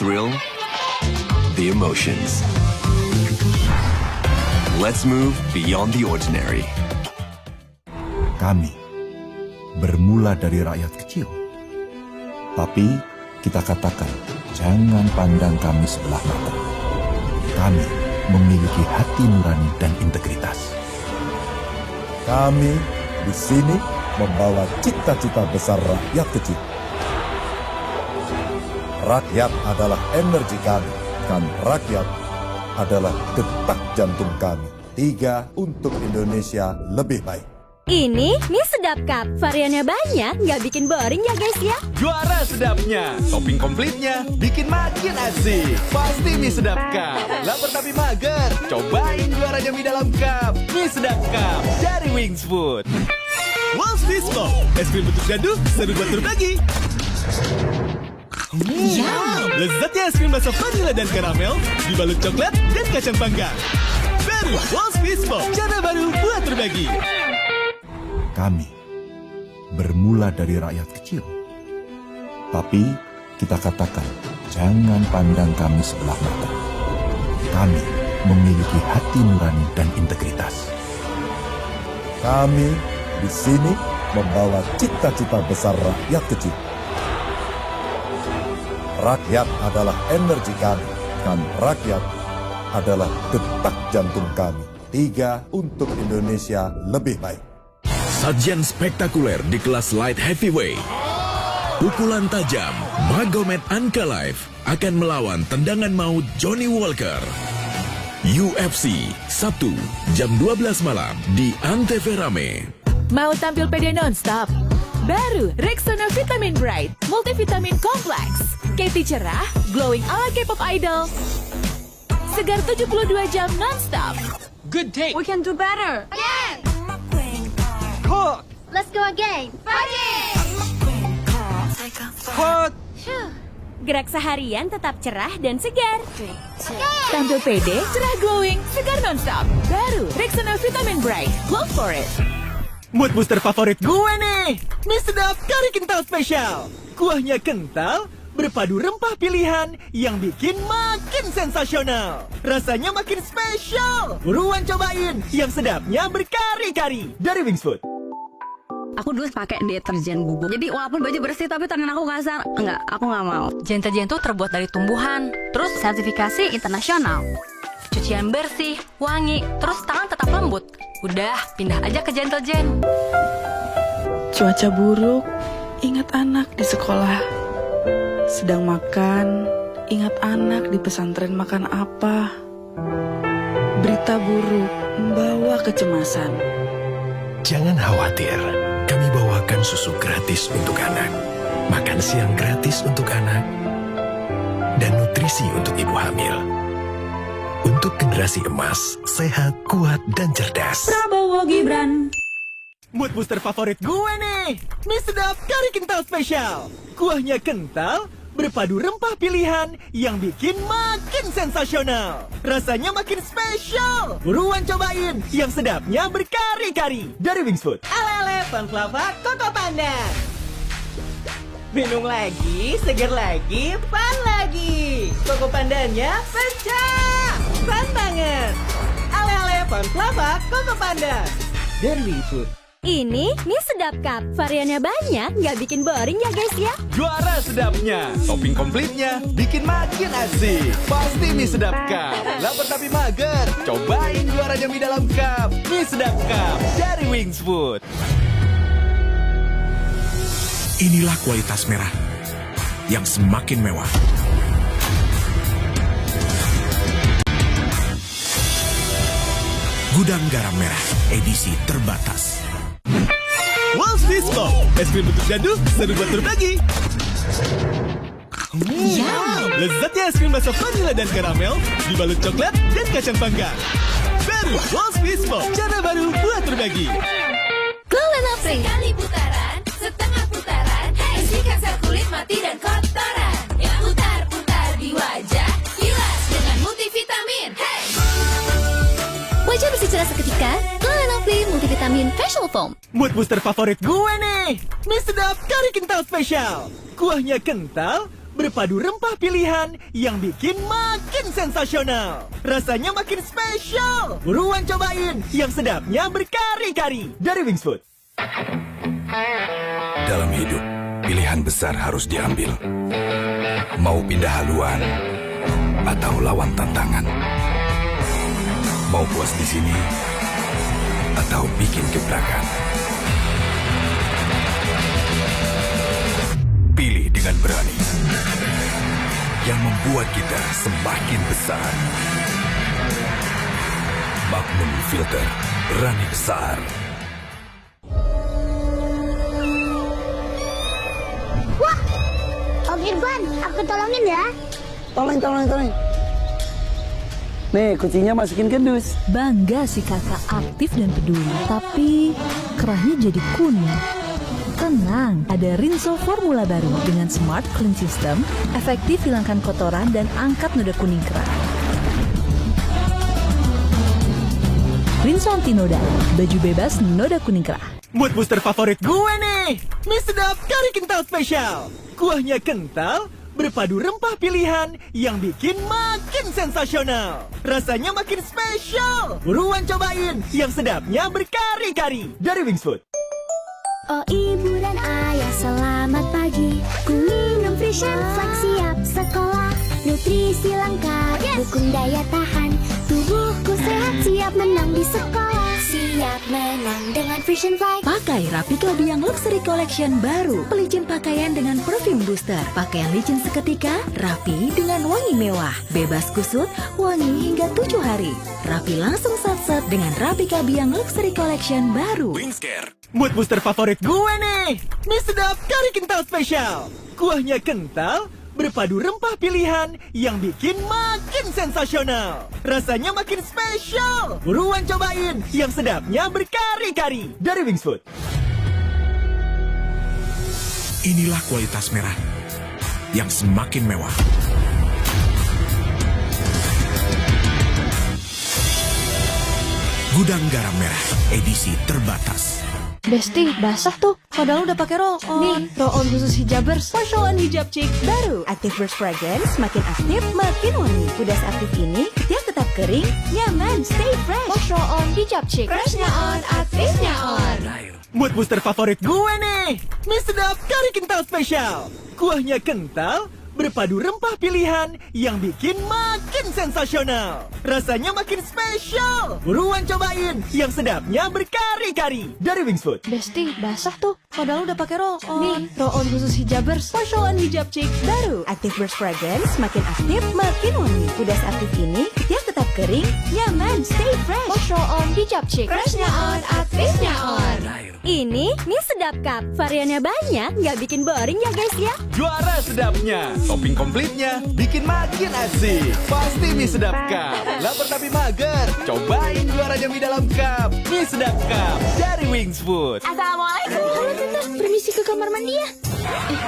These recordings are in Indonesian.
thrill, the emotions. Let's move beyond the ordinary. Kami bermula dari rakyat kecil. Tapi kita katakan, jangan pandang kami sebelah mata. Kami memiliki hati nurani dan integritas. Kami di sini membawa cita-cita besar rakyat kecil. Rakyat adalah energi kami, dan rakyat adalah detak jantung kami. 3 untuk Indonesia lebih baik. Ini mie sedap cup. Variannya banyak, nggak bikin boring ya guys ya. Juara sedapnya, topping komplitnya, bikin makin asik. Pasti mie sedap cup. Lapar tapi mager, cobain juaranya mie dalam cup. Mie sedap cup dari Wings Food. Walls Bispo, es krim bentuk gaduh, seru buat berbagi. Lezatnya es krim rasa vanila dan karamel, dibalut coklat dan kacang panggang. Baru Walls Bispo, cara baru buat berbagi. Kami bermula dari rakyat kecil. Tapi kita katakan, jangan pandang kami sebelah mata. Kami memiliki hati nurani dan integritas. Kami di sini membawa cita-cita besar rakyat kecil. Rakyat adalah energi kami, dan rakyat adalah detak jantung kami. 3 untuk Indonesia lebih baik. Sajian spektakuler di kelas light heavyweight. Pukulan tajam, Magomed Ankalaev akan melawan tendangan maut Johnny Walker. UFC, Sabtu, jam 12 malam di Antv Rame. Mau tampil pede non-stop? Baru Rexona Vitamin Bright, multivitamin kompleks. Katy cerah, glowing ala K-pop idol. Segar 72 jam non-stop. Good take. We can do better. Again! Hot. Let's go again! Fighting! Hot. Gerak seharian tetap cerah dan segar. Tampil pede, cerah glowing, segar non-stop. Baru Rexona Vitamin Bright, go for it. Mood booster favorit gue nih, mie sedap kari kental spesial. Kuahnya kental, berpadu rempah pilihan yang bikin makin sensasional. Rasanya makin spesial. Buruan cobain, yang sedapnya berkari-kari dari Wings Food. Aku dulu pakai deterjen bubuk. Jadi walaupun baju bersih tapi tangan aku kasar. Enggak, aku nggak mau. Deterjen itu terbuat dari tumbuhan, terus sertifikasi internasional. Cucian bersih, wangi, terus tangan tetap lembut. Udah, pindah aja ke Gentle-Gen. Cuaca buruk, ingat anak di sekolah. Sedang makan, ingat anak di pesantren makan apa. Berita buruk membawa kecemasan. Jangan khawatir, kami bawakan susu gratis untuk anak, makan siang gratis untuk anak, dan nutrisi untuk ibu hamil. Untuk generasi emas, sehat, kuat, dan cerdas. Prabowo Gibran. Mood booster favorit gue nih, mie sedap kari kental spesial. Kuahnya kental, berpadu rempah pilihan yang bikin makin sensasional. Rasanya makin spesial. Buruan cobain, yang sedapnya berkari-kari dari Wings Food. Ale-ale panflava Koko Pandan. Minum lagi, segar lagi, pan lagi. Koko Pandannya pecah. Pan banget. Ale-ale panflava Koko Pandan dari Wings Food. Ini mie sedap cup. Variannya banyak, nggak bikin boring ya guys ya. Juara sedapnya, topping komplitnya, bikin makin asik. Pasti mie sedap cup. Lapar tapi mager, cobain juaranya mie dalam cup. Mie sedap cup dari Wings Food. Inilah kualitas merah yang semakin mewah. Gudang garam merah, edisi terbatas. Walls Bispo, es krim bentuk gaduh, seru buat berbagi. Lezatnya es krim rasa vanila dan karamel, dibalut coklat dan kacang panggang. Baru Walls Bispo, cara baru buat berbagi. Golden Apri. Sekali putaran, setengah putaran. Hey, sikat sel kulit mati dan kotoran. Yang putar-putar di wajah, kilas dengan multivitamin. Hey. Wajah bersih cerah seketika, Golden Apri multivitamin facial foam. Mood booster favorit gue nih, mie sedap kari kental spesial. Kuahnya kental, berpadu rempah pilihan yang bikin makin sensasional. Rasanya makin spesial. Buruan cobain yang sedapnya berkari-kari dari Wings Food. Dalam hidup, pilihan besar harus diambil. Mau pindah haluan atau lawan tantangan. Mau puas di sini atau bikin gebrakan. Pilih dengan berani. Yang membuat kita semakin besar. Magnum Filter, berani besar. Wah, Om Irfan, aku tolongin ya. Tolong. Nih, kucingnya masukin ke dus. Bangga si kakak aktif dan peduli, tapi kerahnya jadi kuning. Tenang, ada Rinso formula baru dengan Smart Clean System, efektif hilangkan kotoran dan angkat noda kuning kerah. Rinso anti noda, baju bebas noda kuning kerah. Mood booster favorit gue nih, mie sedap kari kental spesial. Kuahnya kental, berpadu rempah pilihan yang bikin makin sensasional. Rasanya makin spesial. Buruan cobain yang sedapnya berkari-kari dari Wings Food. Oh ibu dan ayah selamat pagi. Ku minum Frisian Flex siap sekolah. Nutrisi lengkap, dukung daya tahan. Tubuhku sehat siap menang di sekolah. Siap menang dengan Frisian Flex. Pakai Rapika Biang Luxury Collection baru. Pelicin pakaian dengan perfume booster. Pakaian licin seketika, rapi dengan wangi mewah. Bebas kusut, wangi hingga 7 hari. Rapi langsung sat-sat dengan Rapika Biang Luxury Collection baru. Wingscare. Mood booster favorit gue nih, mie sedap kari kental spesial. Kuahnya kental, berpadu rempah pilihan yang bikin makin sensasional. Rasanya makin spesial. Buruan cobain yang sedapnya berkari-kari dari Wings Food. Inilah kualitas merah yang semakin mewah. Gudang garam merah, edisi terbatas. Besti, basah tuh. Padahal udah pakai roll-on. Nih, roll-on khusus hijabers. Wash on hijab chic baru. Active Burst Fragrance, makin aktif, makin wangi. Udah aktif ini, dia tetap kering, nyaman, stay fresh. Wash roll-on hijab chic. Freshnya on, aktifnya on. Mood booster favorit gue nih, mie sedap kari kental spesial. Kuahnya kental, berpadu rempah pilihan yang bikin makin sensasional. Rasanya makin spesial. Buruan cobain yang sedapnya berkari-kari dari Wings Food. Besti, basah tuh. Padahal udah pakai roll-on. Nih, roll-on khusus hijabers. Wash on hijab chic baru. Active Burst Fragrance, makin aktif, makin wangi. Udah aktif ini, dia tetap kering, nyaman, stay fresh. Wash roll-on hijab chic. Freshnya on, aktifnya on. Ini mie sedap cup. Variannya banyak, nggak bikin boring ya guys ya. Juara sedapnya, topping komplitnya, bikin makin asik. Pasti mie sedap cup. Lapar tapi mager, cobain juaranya mie dalam cup. Mie sedap cup dari Wings Food. Assalamualaikum. Halo tante, permisi ke kamar mandi ya.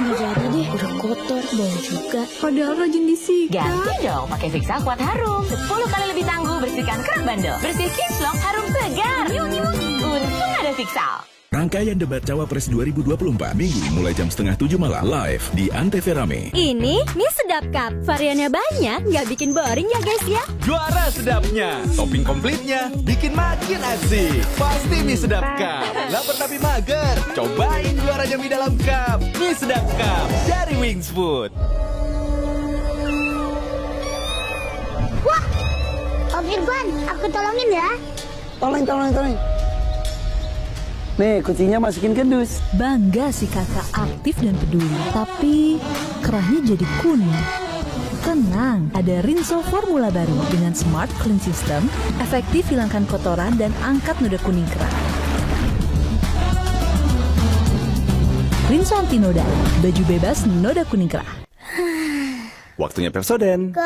Nggak jadi deh, udah kotor, bau juga. Padahal rajin disikat. Ganti dong pakai Vicsa kuat harum. 10 kali lebih tangguh bersihkan kerak bandel. Bersih kinclong harum segar. Untung ada Vicsa. Rangkaian debat Cawapres 2024 Minggu mulai jam 6:30 malam live di Antv Rame. Ini mie sedap cup. Variannya banyak, nggak bikin boring ya guys ya. Juara sedapnya, topping komplitnya, bikin makin asik. Pasti mie sedap cup. Lapar tapi mager, cobain juaranya mie dalam cup. Mie sedap cup dari Wings Food. Wah, Om Irfan, aku tolongin ya. Tolong. Nih, kucingnya masukin ke dus. Bangga si kakak aktif dan peduli, tapi kerahnya jadi kuning. Tenang, ada Rinso formula baru dengan Smart Clean System, efektif hilangkan kotoran dan angkat noda kuning kerah. Rinso anti noda, baju bebas noda kuning kerah. Waktunya Pepsodent.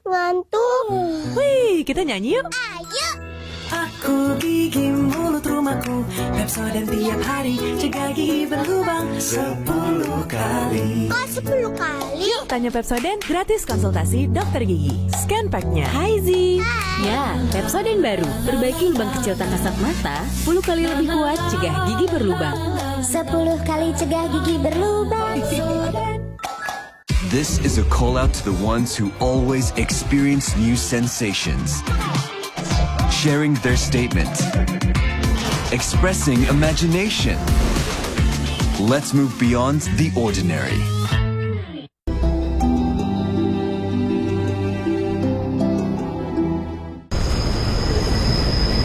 Ngantuk. Wih, kita nyanyi yuk. Ayo. Aku gigi mulut rumahku, Pepsodent tiap hari, cegah gigi berlubang 10 kali. Kok 10 kali? Yuk tanya Pepsodent, gratis konsultasi dokter gigi. Scan pack-nya. Hai Zi. Ya, Pepsodent baru. Perbaiki lubang kecil tak kasat mata, 10 kali lebih kuat cegah gigi berlubang. 10 kali cegah gigi berlubang. This is a call out to the ones who always experience new sensations, sharing their statement, expressing imagination. Let's move beyond the ordinary.